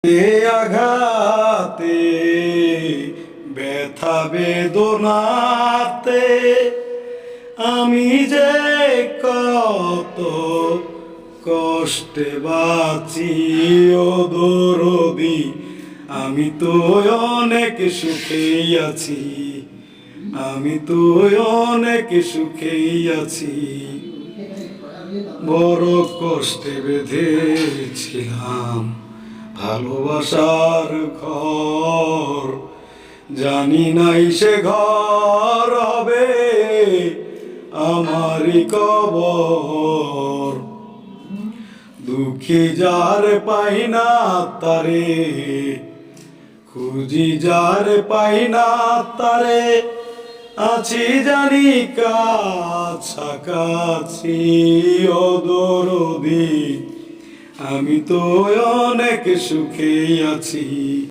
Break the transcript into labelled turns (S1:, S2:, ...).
S1: এ আঘাতে ব্যথা বেদনাতে আমি যে কত কষ্টে বাঁচি ও দরদি, আমি তো অনেক সুখেই আছি, আমি তো অনেক সুখেই আছি। বড় কষ্টে বেঁধেছিলাম ভালোবাসার ঘর, জানি নাই সে ঘর হবে আমারই কবর। দুঃখী যার পাই না তারে, খুঁজি যার পাই না তারে, আছি জানি কাছাকাছি ও দরদি, আমি তো অনেক সুখেই আছি।